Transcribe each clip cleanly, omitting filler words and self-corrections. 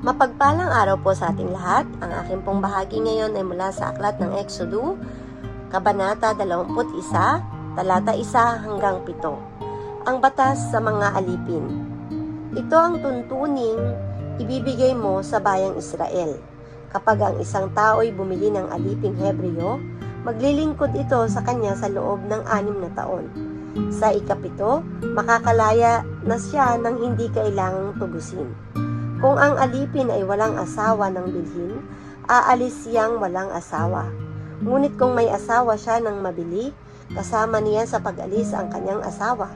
Mapagpalang araw po sa ating lahat. Ang aking pong bahagi ngayon ay mula sa aklat ng Exodo, Kabanata 21, talata 1 hanggang 7. Ang batas sa mga alipin. Ito ang tuntuning ibibigay mo sa bayang Israel. Kapag ang isang tao'y bumili ng aliping Hebreo, maglilingkod ito sa kanya sa loob ng 6 na taon. Sa ikapito, makakalaya na siya ng hindi kailangang tubusin. Kung ang alipin ay walang asawa ng bilhin, aalis siyang walang asawa. Ngunit kung may asawa siya ng mabili, kasama niya sa pag-alis ang kanyang asawa.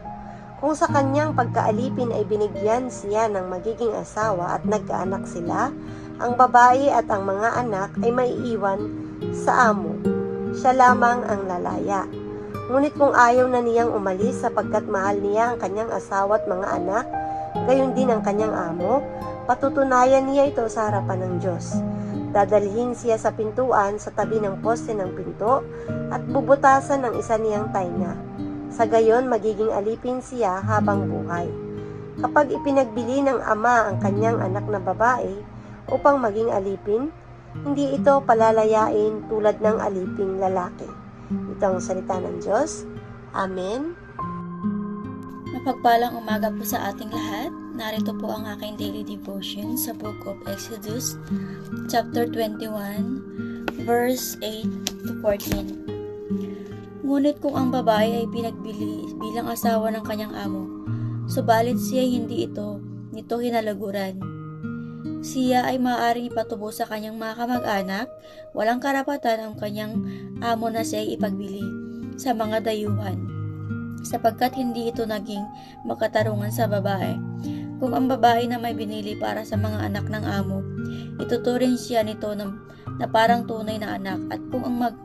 Kung sa kanyang pagkaalipin ay binigyan siya ng magiging asawa at nagkaanak sila, ang babae at ang mga anak ay maiiwan sa amo. Siya lamang ang lalaya. Ngunit kung ayaw na niyang umalis sapagkat mahal niya ang kanyang asawa at mga anak, gayon din ang kanyang amo, patutunayan niya ito sa harapan ng Diyos. Dadalhin siya sa pintuan sa tabi ng poste ng pinto at bubutasan ng isa niyang tainga. Sa gayon, magiging alipin siya habang buhay. Kapag ipinagbili ng ama ang kanyang anak na babae upang maging alipin, hindi ito palalayain tulad ng aliping lalaki. Ito ang salita ng Diyos. Amen. Mapagpalang umaga po sa ating lahat. Narito po ang aking daily devotion sa Book of Exodus, chapter 21, verse 8 to 14. Ngunit kung ang babae ay pinagbili bilang asawa ng kanyang amo, subalit siya hindi nito hinalaguran, siya ay maaaring ipatubo sa kanyang mga kamag-anak, walang karapatan ang kanyang amo na siya ay ipagbili sa mga dayuhan, sapagkat hindi ito naging makatarungan sa babae. Kung ang babae na may binili para sa mga anak ng amo, ituturing siya nito na parang tunay na anak, at kung ang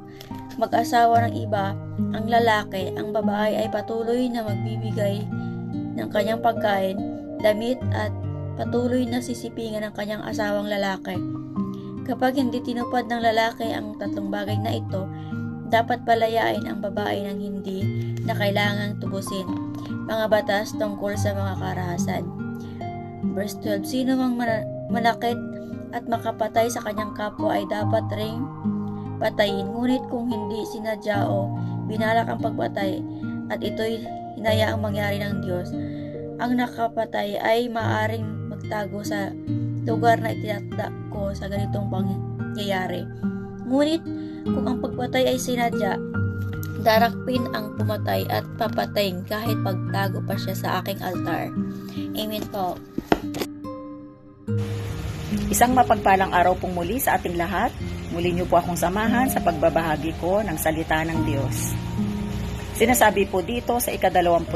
mag-asawa ng iba, ang lalaki, ang babae ay patuloy na magbibigay ng kanyang pagkain, damit at patuloy na sisipingan ng kanyang asawang lalaki. Kapag hindi tinupad ng lalaki ang tatlong bagay na ito, dapat palayain ang babae ng hindi na kailangang tubusin. Mga batas tungkol sa mga karahasan. Verse 12, sino mang manakit at makapatay sa kanyang kapwa ay dapat ring patayin. Ngunit kung hindi sinadya o binalak ang pagpatay at ito'y hinayaang mangyari ng Diyos, ang nakapatay ay maaaring magtago sa lugar na itinakda ko sa ganitong pangyayari. Ngunit kung ang pagpatay ay sinadya, darakpin ang pumatay at papatayin kahit pagtago pa siya sa aking altar. Amen po. Isang mapagpalang araw pong muli sa ating lahat. Muli niyo po akong samahan sa pagbabahagi ko ng salita ng Diyos. Sinasabi po dito sa ika-21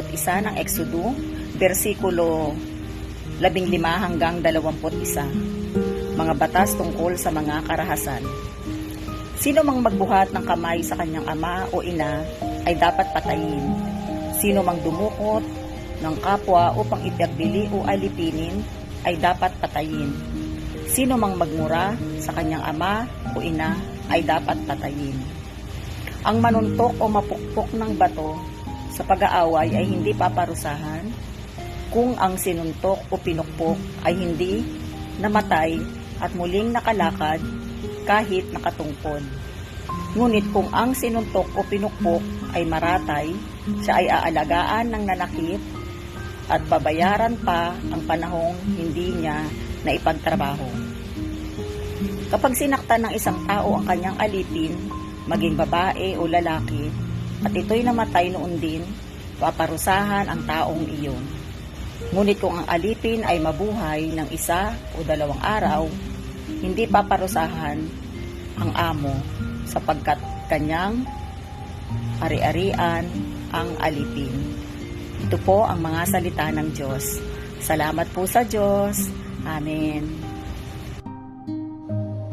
ng Exodo, versikulo 15 hanggang 21. Mga batas tungkol sa mga karahasan. Sino mang magbuhat ng kamay sa kanyang ama o ina ay dapat patayin. Sino mang dumukot ng kapwa upang ipagbili o alipinin ay dapat patayin. Sino mang magmura sa kanyang ama o ina ay dapat patayin. Ang manuntok o mapukpok ng bato sa pag-aaway ay hindi paparusahan kung ang sinuntok o pinukpok ay hindi namatay at muling nakalakad kahit nakatungkod. Ngunit kung ang sinuntok o pinukpok ay maratay, siya ay aalagaan ng nanakit at babayaran pa ang panahong hindi niya na ipagtrabaho. Kapag sinaktan ng isang tao ang kanyang alipin, maging babae o lalaki, at ito'y namatay noon din, paparusahan ang taong iyon. Ngunit kung ang alipin ay mabuhay ng 1 o 2 araw, hindi paparusahan ang amo sapagkat kanyang ari-arian ang alipin. Ito po ang mga salita ng Diyos. Salamat po sa Diyos. Amen.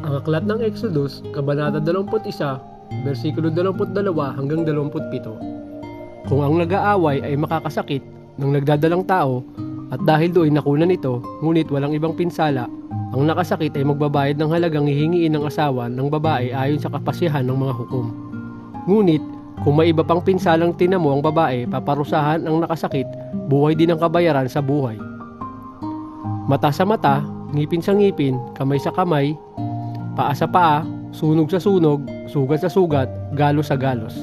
Ang aklat ng Exodus, Kabanata 21, versikulo 22 hanggang 27. Kung ang nag-aaway ay makakasakit ng nagdadalang tao at dahil doon nakunan ito, ngunit walang ibang pinsala, ang nakasakit ay magbabayad ng halagang hihingiin ng asawa ng babae ayon sa kapasyahan ng mga hukom. Ngunit, kung may iba pang pinsalang tinamo ang babae, paparusahan ang nakasakit, buhay din ang kabayaran sa buhay. Mata sa mata, ngipin sa ngipin, kamay sa kamay, paa sa paa, sunog sa sunog, sugat sa sugat, galos sa galos.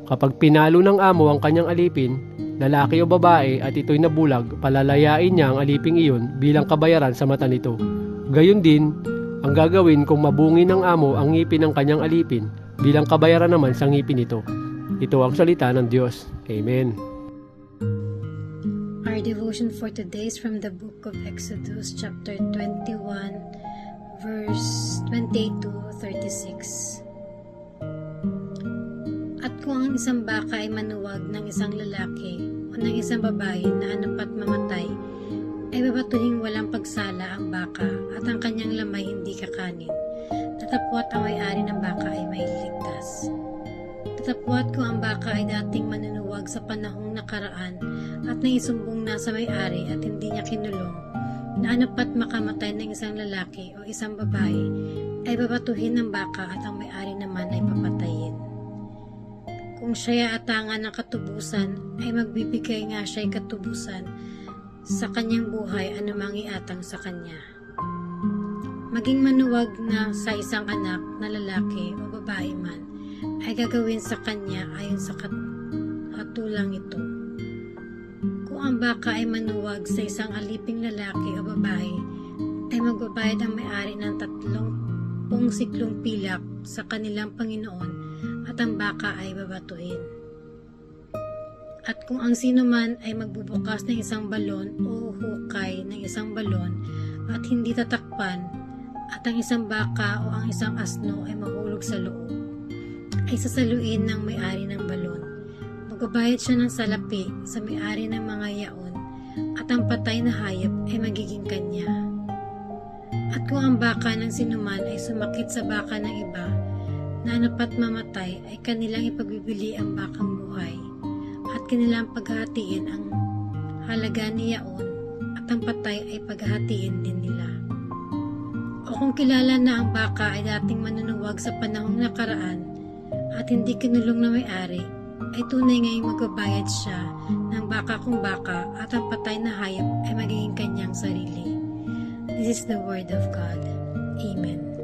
Kapag pinalo ng amo ang kanyang alipin, lalaki o babae at ito'y nabulag, palalayain niya ang aliping iyon bilang kabayaran sa mata nito. Gayon din, ang gagawin kung mabungi ng amo ang ngipin ng kanyang alipin, bilang kabayaran naman sa ngipin nito. Ito ang salita ng Diyos. Amen. Our devotion for today is from the book of Exodus, chapter 21, verse 28 to 36. At kung ang isang baka ay manuwag ng isang lalaki o ng isang babae na anapat mamatay, ay babatuhing walang pagsala ang baka at ang kanyang lamay hindi kakanin. Tatapwat ang may-ari ng baka ay mailigtas. Tatapwat kung ang baka ay dating manunuwag sa panahong nakaraan at naisumbong na sa may-ari at hindi niya kinulong, na anapat makamatay ng isang lalaki o isang babae, ay babatuhin ng baka at ang may-ari naman ay papatayin. Kung siya'y atangan ng katubusan, ay magbibigay nga siya'y katubusan sa kanyang buhay anumang iatang sa kanya. Maging manuwag na sa isang anak na lalaki o babae man, ay gagawin sa kanya ayon sa katulang ito. Kung ang baka ay manuwag sa isang aliping lalaki o babae, ay magbabayad ang may-ari ng 30 siklong pilak sa kanilang Panginoon at ang baka ay babatuhin. At kung ang sino man ay magbubukas ng isang balon o hukay ng isang balon at hindi tatakpan, at ang isang baka o ang isang asno ay mahulog sa loob, ay sasaluin ng may-ari ng balon. Magbabayad siya ng salapi sa may-ari ng mga yaon at ang patay na hayop ay magiging kanya. At kung ang baka ng sinuman ay sumakit sa baka ng iba na anapat mamatay, ay kanilang ipagbibili ang bakang buhay at kanilang paghahatiin ang halaga ni yaon at ang patay ay paghahatiin din nila. O kung kilala na ang baka ay dating manunuwag sa panahong nakaraan at hindi kinulong na may-ari, ay tunay ngayong magbabayad siya ng baka kung baka at ang patay na hayop ay magiging kanyang sarili. This is the word of God. Amen.